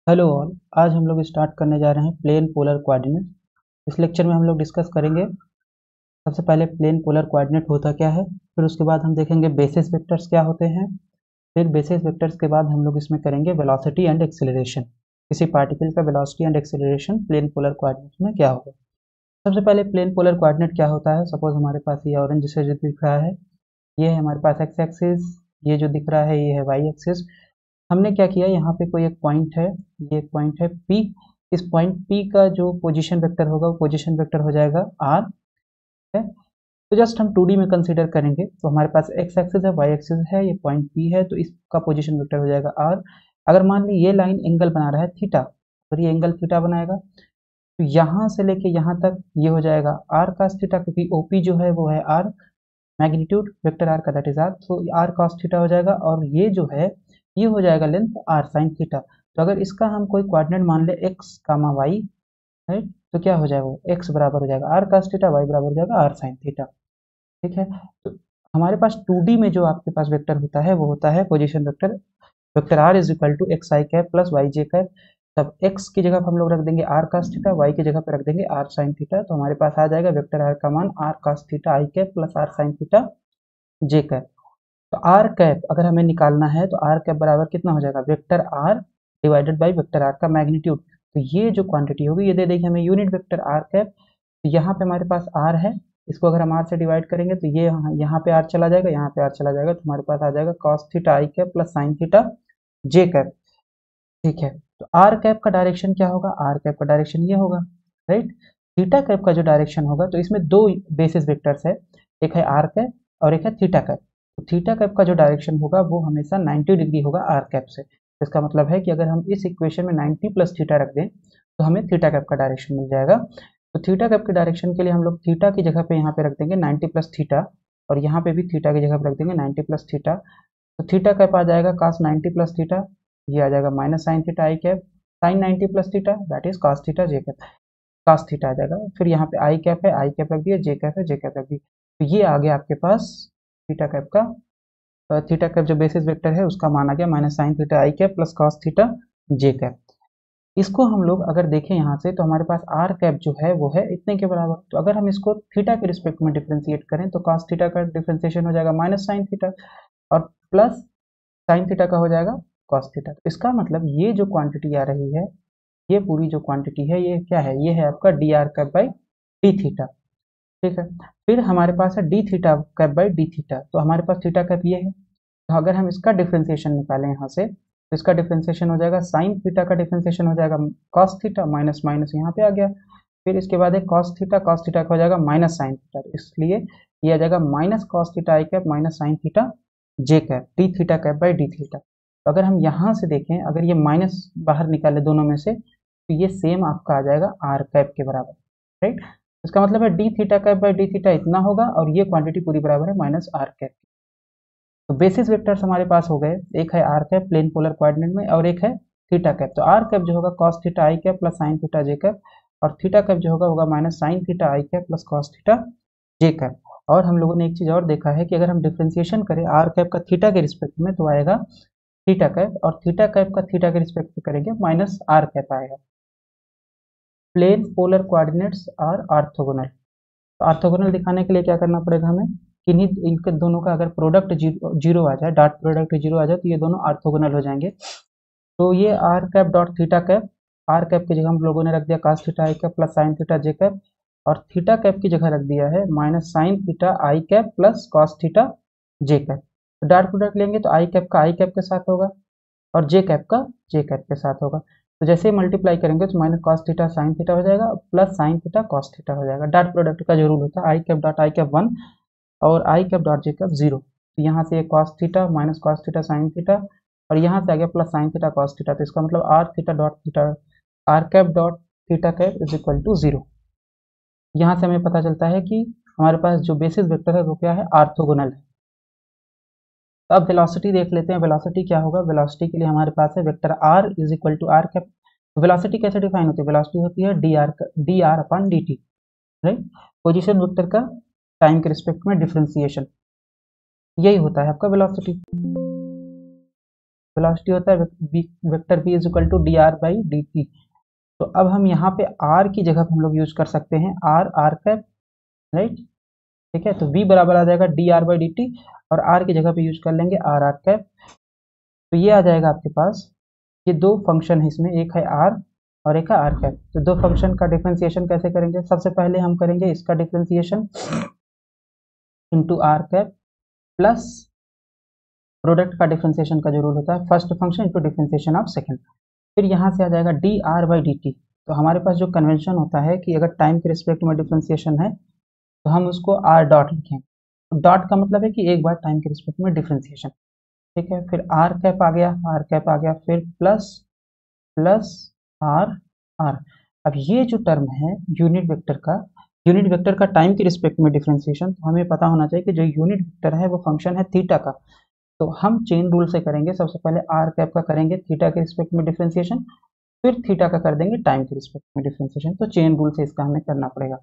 Hello all. आज हम लोग स्टार्ट करने जा रहे हैं प्लेन पोलर कोऑर्डिनेट। इस लेक्चर में हम लोग डिस्कस करेंगे सबसे पहले प्लेन पोलर कोऑर्डिनेट होता क्या है, फिर उसके बाद हम देखेंगे बेसिस वेक्टर्स क्या होते हैं, फिर बेसिस वेक्टर्स के बाद हम लोग इसमें करेंगे वेलोसिटी एंड एक्सेलरेशन। किसी पार्टिकल का velocity and acceleration plane polar coordinate में क्या होगा। सबसे पहले प्लेन पोलर कोऑर्डिनेट क्या होता है। सपोज हमारे पास ये ऑरेंज से जो दिख रहा है ये है हमारे पास एक्स एक्सिस, ये जो दिख रहा है ये है वाई एक्सिस। हमने क्या किया, यहाँ पे कोई एक पॉइंट है, ये एक पॉइंट है P। इस पॉइंट P का जो पोजीशन वेक्टर होगा वो पोजीशन वेक्टर हो जाएगा R है। तो जस्ट हम 2D में कंसीडर करेंगे तो हमारे पास x एक्सिस है, y एक्सिस है, ये पॉइंट P है, तो इसका पोजीशन वेक्टर हो जाएगा R। अगर मान ली ये लाइन एंगल बना रहा है थीटा, और ये एंगल थीटा बनाएगा तो यहाँ से लेके यहाँ तक ये हो जाएगा R cos थीटा, क्योंकि OP जो है वो है R, मैग्नीट्यूड वेक्टर आर का दैट इज आर, तो आर कॉस थीटा हो जाएगा। और ये जो है ये हो जाएगा लेंथ आर साइन थीटा। तो अगर इसका हम कोई कोऑर्डिनेट मान ले एक्स कामा वाई, राइट, तो क्या हो जाएगा, वो एक्स बराबर हो जाएगा आर कॉस थीटा, वाई बराबर हो जाएगा आर साइन थीटा। ठीक है। तो हमारे पास 2D में जो आपके पास वेक्टर होता है वो होता है position vector, vector r is equal to x i cap plus y j cap. तब एक्स की जगह पर हम लोग रख देंगे आर कॉस थीटा, वाई की जगह पर रख देंगे आर साइन थीटा। तो हमारे पास आ जाएगा वेक्टर आर का मान r cos theta i cap plus r sine theta j cap. तो आर कैप अगर हमें निकालना है तो आर कैप बराबर कितना हो जाएगा, vector r divided by vector r का मैग्नीट्यूड। तो ये जो क्वांटिटी होगी ये दे देगी हमें यूनिट वेक्टर आर कैप। तो यहाँ पे हमारे पास आर है, इसको अगर हम आर से डिवाइड करेंगे तो ये यहाँ पे आर चला जाएगा, यहाँ पे आर चला जाएगा, तो हमारे पास आ जाएगा cos theta i cap plus sine theta j cap. ठीक है। तो आर कैप का डायरेक्शन क्या होगा, आर कैप का डायरेक्शन ये होगा, राइट। थीटा कैप का जो डायरेक्शन होगा, तो इसमें दो बेसिस वेक्टर्स है, एक है आर कैप और एक है थीटा कैप। तो थीटा कैप का जो डायरेक्शन होगा वो हमेशा 90 डिग्री होगा आर कैप से। इसका मतलब है कि अगर हम इस इक्वेशन में 90 प्लस थीटा रख दें तो हमें थीटा कैप का डायरेक्शन मिल जाएगा। तो थीटा कैप के डायरेक्शन के लिए हम लोग थीटा की जगह पे यहाँ पे रख देंगे 90 प्लस थीटा, और यहाँ पे भी थीटा की जगह पे रख देंगे 90 प्लस थीटा। तो थीटा कैप आ जाएगा cos 90 प्लस थीटा, ये आ जाएगा minus sine theta i cap, sine 90 plus theta that is cos theta j cap, cos theta आ जाएगा। फिर यहाँ पे आई कैप है, आई कैप रख दिया, जे कैप है, जे कैप रख दी। तो ये आ गया आपके पास थीटा कैप का, थीटा कैप जो बेसिस वेक्टर है उसका मान आ गया minus sine theta i cap plus cos theta j cap. इसको हम लोग अगर देखें यहाँ से तो हमारे पास आर कैप जो है वो है इतने के बराबर। तो अगर हम इसको थीटा के रिस्पेक्ट में डिफ्रेंशिएट करें तो cos थीटा का डिफ्रेंशिएशन हो जाएगा माइनस साइन थीटा, और प्लस साइन थीटा का हो जाएगा कॉस थीटा। तो इसका मतलब ये जो क्वांटिटी आ रही है, ये पूरी जो क्वांटिटी है ये क्या है, ये है आपका D r cap by d theta. ठीक है। फिर हमारे पास है d theta cap by d theta, तो हमारे पास थीटा कैप ये है। तो अगर हम इसका डिफ्रेंसिएशन निकालें यहाँ से तो इसका डिफ्रेंसिएशन हो जाएगा साइन थीटा का डिफ्रेंसिएशन हो जाएगा कॉस थीटा, माइनस माइनस यहाँ पे आ गया। फिर इसके बाद है कॉस थीटा का हो जाएगा माइनस साइन थीटा, इसलिए ये आ जाएगा minus cos theta i cap minus sine theta j cap D theta cap by d theta. तो अगर हम यहाँ से देखें, अगर ये माइनस बाहर निकाले दोनों में से तो ये सेम आपका आ जाएगा आर कैप के बराबर, राइट। इसका मतलब है d theta cap by d theta इतना होगा, और ये क्वांटिटी पूरी बराबर है माइनस आर कैप। तो बेसिस वेक्टर्स हमारे पास हो गए, एक है r cap plane polar coordinate में और एक है थीटा कैप। तो आर कैप जो होगा cos theta i cap plus sine theta j cap, और थीटा कैप जो होगा minus sine theta i cap plus cos theta j cap. और हम लोगों ने एक चीज और देखा है कि अगर हम डिफ्रेंसिएशन करें आर कैप का थीटा के रिस्पेक्ट में तो आएगा थीटा कैप, और थीटा कैप का थीटा के रिस्पेक्ट में करेंगे माइनस आर कैप आएगा। Plane polar coordinates are orthogonal. तो ऑर्थोगोनल दिखाने के लिए क्या करना पड़ेगा हमें, किन्हीं इनके दोनों का अगर प्रोडक्ट जीरो आ जाए, डॉट प्रोडक्ट जीरो आ जाए तो ये दोनों ऑर्थोगोनल हो जाएंगे। तो ये r cap dot theta cap, r cap की जगह हम लोगों ने रख दिया cos theta i cap plus sine theta j cap, और थीटा कैप की जगह रख दिया है minus sine theta i cap plus cos theta j cap. तो डॉट प्रोडक्ट लेंगे तो आई कैप का आई कैप के साथ होगा और जे कैप का जे कैप के साथ होगा। तो जैसे ही मल्टीप्लाई करेंगे तो minus cos theta sine theta हो जाएगा plus sine theta cos theta हो जाएगा। डॉट प्रोडक्ट का जो रूल होता है i cap dot i cap 1 और i cap dot j cap 0। तो यहाँ से cos theta minus cos theta sine theta, और यहाँ से आ गया plus sine theta cos theta. तो इसका मतलब r theta dot theta, r cap dot theta cap is equal to 0। यहाँ से हमें पता चलता है कि हमारे पास जो बेसिस वेक्टर है वो क्या है, ऑर्थोगोनल है। तो अब वेलोसिटी देख लेते हैं, वेलोसिटी क्या होगा। वेलोसिटी के लिए हमारे पास है vector r is equal to r cap. Velocity कैसे डिफाइन होती है, वेलोसिटी होती है d r upon d t, right. Position vector का टाइम के रिस्पेक्ट में डिफ्रेंसिएशन, यही होता है आपका वेलोसिटी। वेलोसिटी होता है vector v is equal to d r by d t. तो अब हम यहाँ पे r की जगह पे हम लोग यूज कर सकते हैं आर कैप, राइट। ठीक है, तो v बराबर आ जाएगा d r by d T और r की जगह पे यूज कर लेंगे आर कैप। तो ये आ जाएगा आपके पास, ये दो फंक्शन है इसमें, एक है r और एक है आर कैप। तो दो फंक्शन का डिफरेंशिएशन कैसे करेंगे? सबसे पहले हम करेंगे इसका differentiation into r cap plus product का डिफरेंशिएशन का जो रूल होता है first function into differentiation of second. फिर यहाँ से आ जाएगा d r by d t. तो हमारे पास जो कन्वेंशन होता है कि अगर टाइम के रिस्पेक्ट में डिफरेंशिएशन है तो हम उसको आर डॉट लिखें। तो डॉट का मतलब है कि एक बार टाइम के रिस्पेक्ट में डिफरेंशिएशन। ठीक है, फिर आर कैप आ गया, आर कैप आ गया, फिर प्लस प्लस आर आर। अब ये जो टर्म है यूनिट वेक्टर का टाइम के रिस्पेक्ट में डिफरेंशिएशन, तो हमें पता होना चाहिए कि जो यूनिट वेक्टर है वो फंक्शन है थीटा का। तो हम चेन रूल से करेंगे, सबसे पहले आर कैप का करेंगे थीटा के रिस्पेक्ट में डिफरेंशिएशन, फिर थीटा का कर देंगे टाइम के रिस्पेक्ट में डिफरेंशिएशन। तो चेन रूल से इसका हमें करना पड़ेगा।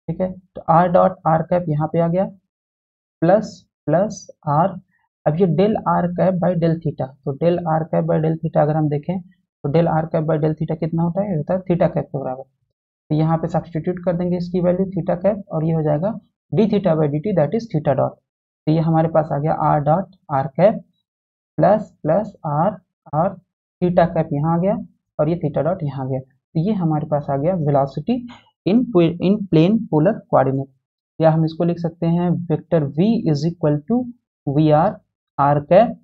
ठीक है, तो आर डॉट आर कैप यहाँ पे आ गया प्लस प्लस आर। अब ये del r cap by del theta, तो del r cap by del theta अगर हम देखें तो del r cap by del theta कितना होता है? होता है थीटा कैप के बराबर। तो यहाँ पे सब्सटीट्यूट कर देंगे इसकी वैल्यू थीटा कैप और ये हो जाएगा d theta by d t that is theta dot. तो ये हमारे पास आ गया r dot r cap plus plus r r, theta cap यहाँ आ गया और ये थीटा डॉट यहाँ आ गया। तो ये हमारे पास आ गया velocity in plane polar coordinate. या हम इसको लिख सकते हैं vector v is equal to v r r cap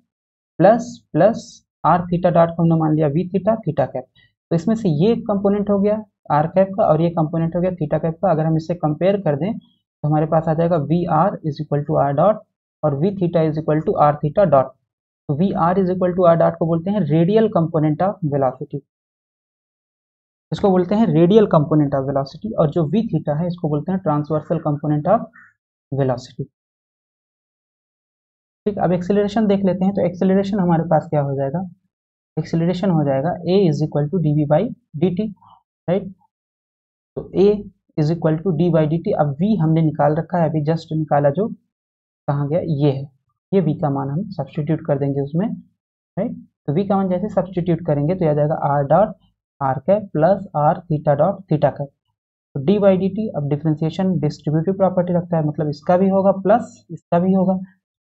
plus plus r theta dot को हमने मान लिया वी थीटा थीटा कैप। तो इसमें से ये कंपोनेंट हो गया आर कैप का और ये कंपोनेंट हो गया थीटा कैप का। अगर हम इससे कंपेयर कर दें तो हमारे पास आ जाएगा v r is equal to r dot और v theta is equal to r theta dot. तो v r is equal to r dot को बोलते हैं रेडियल कंपोनेंट ऑफ वेलोसिटी, इसको बोलते हैं रेडियल कंपोनेंट ऑफ वेलोसिटी, और जो वी थीटा है इसको बोलते हैं ट्रांसवर्सल कंपोनेंट ऑफ वेलोसिटी। ठीक, अब एक्सेलरेशन देख लेते हैं। तो एक्सेलरेशन हमारे पास क्या हो जाएगा? एक्सेलरेशन हो जाएगा a is equal to d v by d t, right. तो a is equal to d by d t. अब v हमने निकाल रखा है, अभी जस्ट निकाला, जो कहाँ गया? ये है, ये v का मान हम सब्सटीट्यूट कर देंगे उसमें, राइट। तो v का मान जैसे सब्सटीट्यूट करेंगे तो आ जाएगा r dot r cap plus r theta dot theta cap. तो डी बाई डी टी, अब डिफरेंशिएशन डिस्ट्रीब्यूटिव प्रॉपर्टी रखता है, मतलब इसका भी होगा प्लस इसका भी होगा।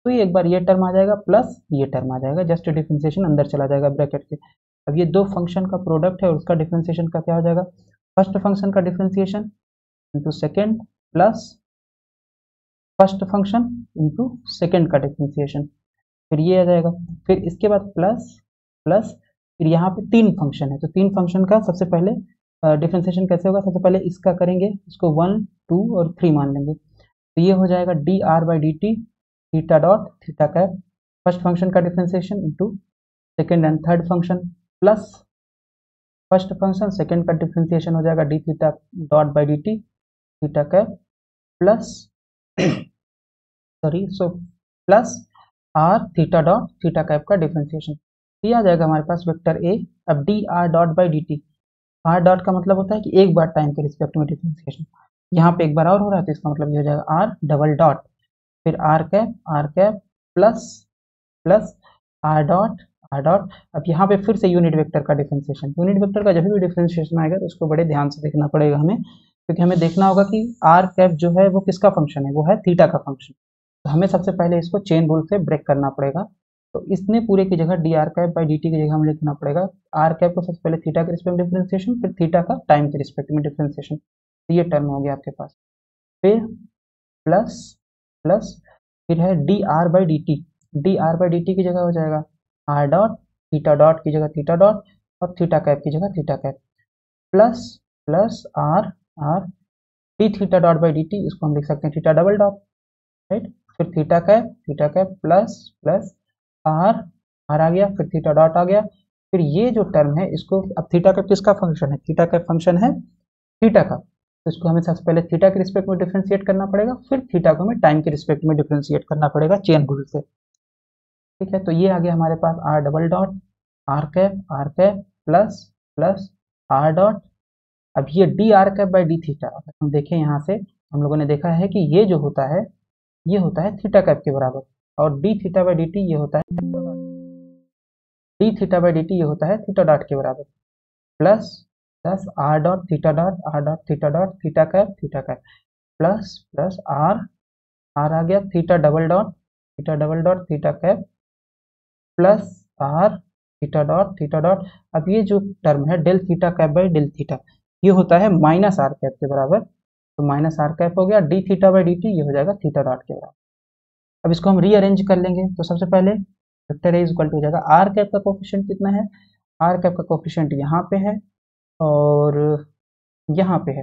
तो ये एक बार ये टर्म आ जाएगा प्लस ये टर्म आ जाएगा, जस्ट डिफरेंशिएशन अंदर चला जाएगा ब्रैकेट के। अब ये दो फंक्शन का प्रोडक्ट है और उसका डिफरेंशिएशन का क्या हो जाएगा? फर्स्ट फंक्शन का differentiation into second plus first function into second का डिफरेंशिएशन, फिर ये आ जाएगा। फिर इसके बाद प्लस प्लस, फिर यहाँ पे तीन फंक्शन है तो तीन फंक्शन का सबसे पहले डिफरेंशिएशन कैसे होगा? सबसे पहले इसका करेंगे, इसको 1 2 और 3 मान लेंगे। तो ये हो जाएगा d r by d t theta dot theta cap, first function का differentiation into second and third function plus first function second का डिफरेंशिएशन हो जाएगा d theta dot by d t theta cap plus sorry so plus r theta dot theta cap का differentiation. ये आ जाएगा हमारे पास वेक्टर ए। अब d r dot by d t, r dot का मतलब होता है कि एक बार टाइम के रिस्पेक्ट में डिफरेंशिएशन, यहाँ पे एक बार और हो रहा है तो इसका मतलब ये हो जाएगा आर डबल डॉट, फिर r cap plus plus r dot r dot. अब यहाँ पे फिर से यूनिट वेक्टर का डिफरेंशिएशन, यूनिट वेक्टर का जब भी डिफरेंशिएशन आएगा तो इसको बड़े ध्यान से देखना पड़ेगा हमें, क्योंकि हमें देखना होगा कि आर कैप जो है वो किसका फंक्शन है? वो है थीटा का फंक्शन। तो हमें सबसे पहले इसको चेन रूल से ब्रेक करना पड़ेगा। तो इसने पूरे की जगह D r cap by d T की जगह हमें लिखना पड़ेगा आर कैप को सबसे पहले थीटा के रिस्पेक्ट में डिफरेंशिएशन, फिर थीटा का टाइम के रिस्पेक्ट में डिफरेंशिएशन। तो ये टर्म हो गया आपके पास, फिर प्लस प्लस, फिर है d r by d T, D r by d T की जगह हो जाएगा आर डॉट थीटा डॉट की जगह थीटा डॉट और थीटा कैप की जगह theta cap plus plus r r d theta dot by d t, इसको हम लिख सकते हैं थीटा डबल डॉट, राइट। फिर theta cap plus plus r r आ गया, फिर थीटा डॉट आ गया। फिर ये जो टर्म है इसको, अब थीटा कैप किसका फंक्शन है? थीटा कैप फंक्शन है थीटा का, तो इसको हमें सबसे पहले थीटा के रिस्पेक्ट में डिफरेंशिएट करना पड़ेगा, फिर थीटा को हमें टाइम के रिस्पेक्ट में डिफरेंशिएट करना पड़ेगा चेन रूल से। ठीक है, तो ये आ गया हमारे पास r double dot r cap plus plus r dot. अब ये d r cap by d theta, अगर हम देखें यहाँ से हम लोगों ने देखा है कि ये जो होता है ये होता है थीटा कैप के बराबर, और d theta by d t ये होता है d theta by d t ये होता है थीटा डॉट के बराबर, plus plus r dot theta theta cap plus plus r आ गया theta double dot theta cap plus r theta dot. अब ये जो टर्म है del theta cap by del theta ये होता है माइनस आर कैप के बराबर, तो माइनस आर कैप हो गया, D theta by d t ये हो जाएगा थीटा डॉट के बराबर। अब इसको हम रीअरेंज कर लेंगे, तो सबसे पहले वेक्टर ए इक्वल टू हो जाएगा आर कैप का कोफिशिएंट कितना है, आर कैप का कोफिशिएंट यहाँ पे है और यहाँ पे है,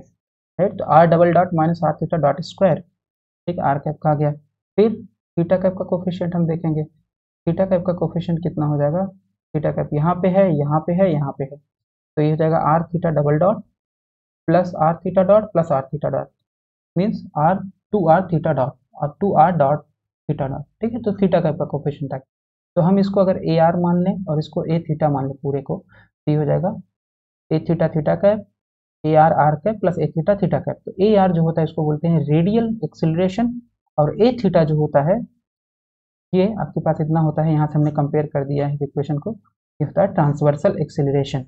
राइट, तो r double dot minus r theta dot square, ठीक, आर कैप का आ गया। फिर थीटा कैप का कोफिशिएंट हम देखेंगे, थीटा कैप का कोफिशिएंट कितना हो जाएगा, थीटा कैप यहाँ पे है यहाँ पे है यहाँ पे है, तो ये हो जाएगा r theta double dot plus r theta dot plus r theta dot means r two r theta dot और two r dot theta dot, ठीक है, तो थीटा कैप का कोफिशिएंट आ गया। तो हम इसको अगर ए आर मान लें और इसको ए थीटा मान लें पूरे को, तो ये हो जाएगा a theta theta cap a r r cap plus a theta theta cap. तो ए आर जो होता है इसको बोलते हैं रेडियल एक्सिलरेशन और ए थीटा जो होता है ये आपके पास इतना होता है, यहाँ से हमने कंपेयर कर दिया है इक्वेशन को, ये होता है ट्रांसवर्सल एक्सिलरेशन।